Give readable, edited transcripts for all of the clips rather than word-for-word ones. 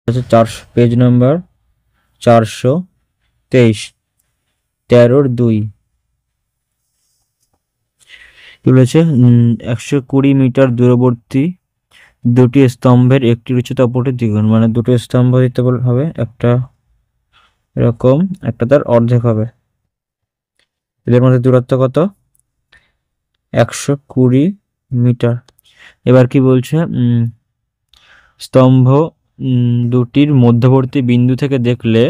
আচ্ছা 400 page number 423 13-2 কি বলেছে 120 মিটার দূরবর্তী দুটি স্তম্ভের একটির উচ্চতা অপরটির দ্বিগুণ, মানে দুটো স্তম্ভ দিতে হবে, একটা এরকম একটা তার অর্ধেক হবে। এদের মধ্যে দূরত্ব কত? 120 মিটার। এবার কি বলছে স্তম্ভ দুটির মধ্যবর্তী বিন্দু থেকে দেখলে,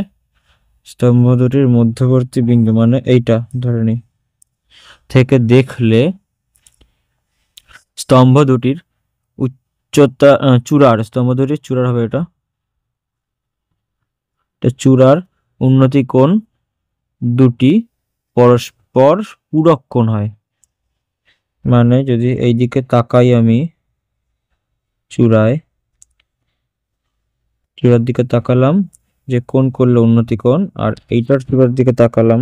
স্তম্ভ দুটির মধ্যবর্তী বিন্দু মানে এইটা ধরে নিই, থেকে দেখলে স্তম্ভ দুটির উচ্চতা চূড়ার, স্তম্ভ দুটির চূড়ার হবে এটা চূড়ার উন্নতি কোণ দুটি পরস্পর পূরক কোণ হয়। মানে যদি এই দিকে তাকাই আমি চূড়ার দিকে তাকালাম যে কোণ করলে উন্নতি কোণ, আর এইটার চূড়ার দিকে তাকালাম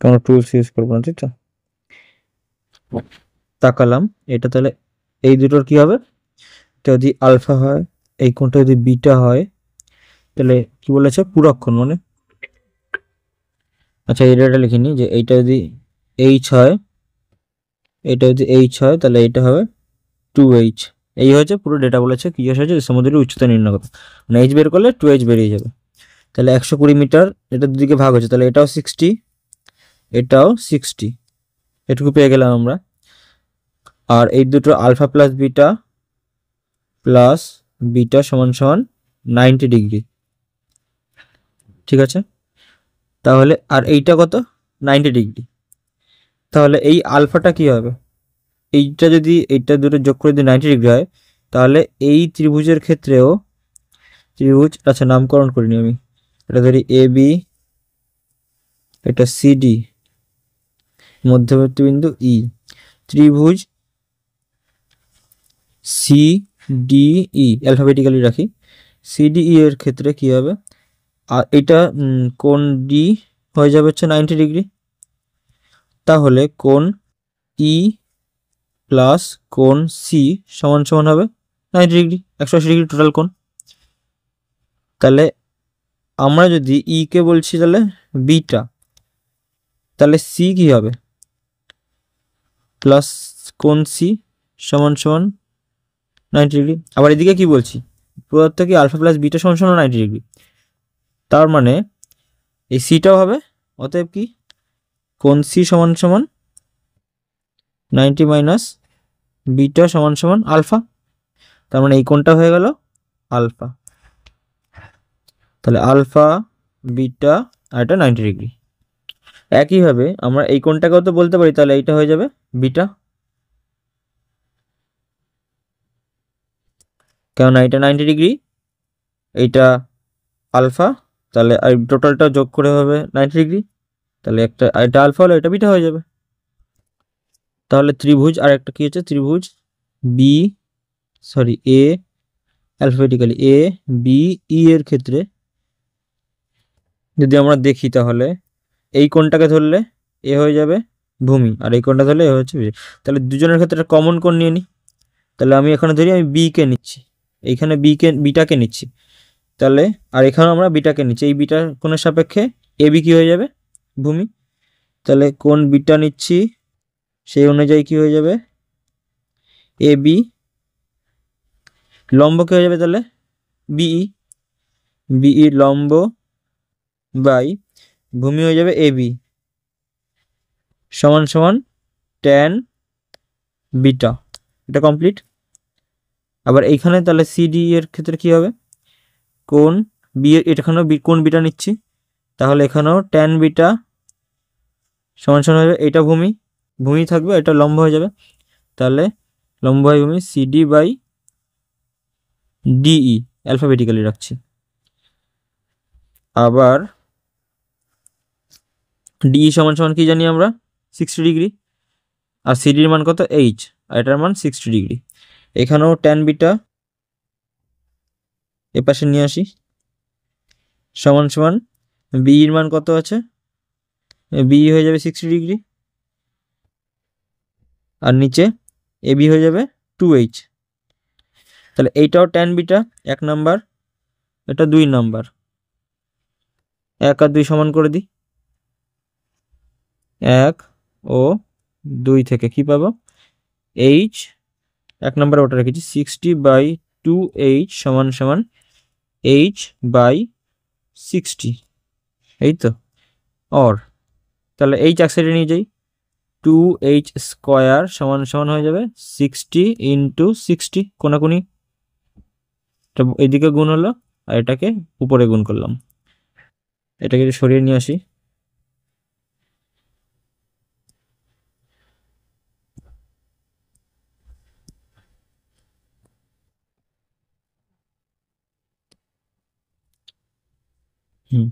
কোনো টুলস ইউজ করবো না, ঠিক আছে, তাকালাম এটা, তাহলে এই দুটোর কি হবে, এটা যদি আলফা হয় এই কোণটা যদি বিটা হয় তাহলে কি বলেছে পূরক কোণ মানে, আচ্ছা এটা লিখে নি যে এইটা যদি এইচ হয়, এটা যদি এইচ হয় তাহলে এটা হবে 2h। এই হচ্ছে পুরো ডেটা বলেছে কি হয়েছে সমুদ্রের উচ্চতা নির্ণয় করতে, মানে এইচ বের করলে 2h বেরিয়ে যাবে। তাহলে 120 মিটার এটা দুদিকে ভাগ হচ্ছে, তাহলে এটাও 60 এটাও 60, এটুকু পেয়ে গেলাম আমরা। আর এই দুটো আলফা প্লাস বিটা সমান সমান 90 ডিগ্রি, ঠিক আছে। তাহলে আর এইটা কত 90 ডিগ্রি, তাহলে এই আলফাটা কি হবে, এইটা যদি এইটা দুটো যোগ করে যদি 90 ডিগ্রি হয় তাহলে এই ত্রিভুজের ক্ষেত্রেও ত্রিভুজ, আচ্ছা নামকরণ করিনি আমি, এটা ধরি এ বি, এটা সিডি, মধ্যবর্তী বিন্দু ই, ত্রিভুজ সিডিই অ্যালফাবেটিক্যালি রাখি, সিডিই এর ক্ষেত্রে কি হবে, আর এটা কোণ ডি হয়ে যাবে হচ্ছে 90 ডিগ্রি, তাহলে কোণ ই প্লাস কোণ সি সমান সমান হবে 90 ডিগ্রি, 180 ডিগ্রি টোটাল কোণ। তাহলে আমরা যদি ই কে বলছি তাহলে বিটা, তাহলে সি কি হবে প্লাস কোণ সি সমান সমান 90 ডিগ্রি। আবার এদিকে কি বলছি প্রদত্ত কি আলফা প্লাস বিটা সমান সমান 90 ডিগ্রি, তার মানে এই সিটাও হবে, অতএব কি কোণ সি সমান সমান 90 মাইনাস বিটা সমান সমান আলফা, তার মানে এই কোণটা হয়ে গেল আলফা। তাহলে আলফা বিটা আর এটা 90 ডিগ্রি। একইভাবে আমরা এই কোণটাকেও তো বলতে পারি, তাহলে এইটা হয়ে যাবে বিটা, কেননা এটা 90 ডিগ্রি এইটা আলফা, তাহলে আর টোটালটা যোগ করে হবে 90 ডিগ্রি, তাহলে একটা এটা আলফা হলো এটা বিটা হয়ে যাবে। তাহলে ত্রিভুজ আর একটা কি হচ্ছে ত্রিভুজ এ অ্যালফাবেটিক্যালি এ বি ই এর ক্ষেত্রে যদি আমরা দেখি তাহলে এই কোণটাকে ধরলে এ হয়ে যাবে ভূমি, আর এই কোণটা ধরলে এ হচ্ছে বি, তাহলে দুজনের ক্ষেত্রে কমন কোণ নিয়ে নিই। তাহলে আমি এখানে ধরি আমি বি কে নিচ্ছি, এইখানে বিটাকে নিচ্ছি, তাহলে আর এখানে আমরা বিটাকে নিচ্ছি, এই বিটার কোণের সাপেক্ষে এ বি কি হয়ে যাবে ভূমি, তাহলে কোণ বিটা নিচ্ছি সেই অনুযায়ী কি হয়ে যাবে এ বি, লম্ব কি হয়ে যাবে তাহলে বিই লম্ব বাই ভূমি হয়ে যাবে এ বি সমান সমান ট্যান বিটা, এটা কমপ্লিট। আবার এইখানে তাহলে সিডি এর ক্ষেত্রে কি হবে কোণ বি, এখানেও কোণ বিটা নিচ্ছি, তাহলে এখানেও ট্যান বিটা সমান সমান হবে এটা ভূমি থাকবে, এটা লম্ব হয়ে যাবে, তাহলে লম্ব বাই ভূমি সিডি বাই ডিই অ্যালফাবেটিক্যালি রাখছি। আবার ডিই সমান সমান কি জানি আমরা 60 ডিগ্রি, আর সিডির মান কত এইচ, আর এটার মান 60 ডিগ্রি। এখানেও ট্যান বিটা এপাশে নিয়ে আসি সমান সমান বিইর মান কত আছে, বি হয়ে যাবে 60 ডিগ্রি, আর নিচে এবি হয়ে যাবে 2h। তাহলে এইটাও ট্যান বিটা 1 নাম্বার, এটা 2 নাম্বার। 1 আর 2 সমান করে দিই। 1 ও 2 থেকে কি পাবো? h 1 নাম্বার ওটা রেখেছি 60/2h সমান সমান h/60, এই তো। অর তাহলে h এক সাইডে নিয়ে যাই, 2h স্কোয়ার সমান সমান হয়ে যাবে 60 × 60, কোনাকুনি এইদিকে গুণ হলো আর এটাকে উপরে গুণ করলাম। এটাকে সরিয়ে নিয়ে আসি। হুম,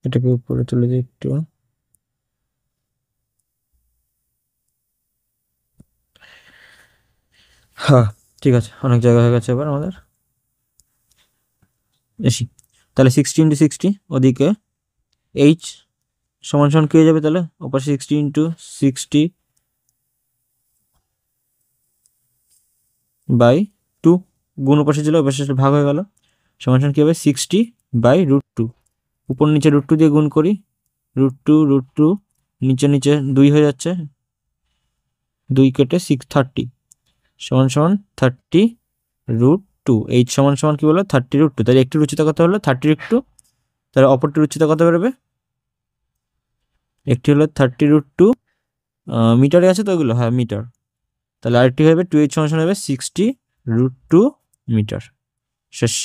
এটাকে উপরে তুলে দিই একটু। হ্যাঁ ঠিক আছে, অনেক জায়গা হয়ে গেছে এবার আমাদের। এসি তাহলে 60 × 60, ওদিকে h সমান সমান কি হয়ে যাবে? তাহলে ওপাশে 60 × 60/2, গুণ ওপাশে ছিল ওপাশে ভাগ হয়ে গেল, সমান সমান কি হবে? 60/√2। উপর নিচে √2 দিয়ে গুণ করি, √2 নিচে নিচে 2 হয়ে যাচ্ছে, 2 কেটে 30 সমান সমান 30√2। h সমান সমান কি বলো? 30√2। তাহলে একটির উচ্চতা কত হলো? 30√2। তাহলে অপরটির উচ্চতা কত বেরোবে? একটি হলো 30√2, মিটারে আছে তো ওগুলো, হ্যাঁ মিটার। তাহলে আরেকটি হবে 2h সমান সমান হবে 60√2 মিটার। শেষ।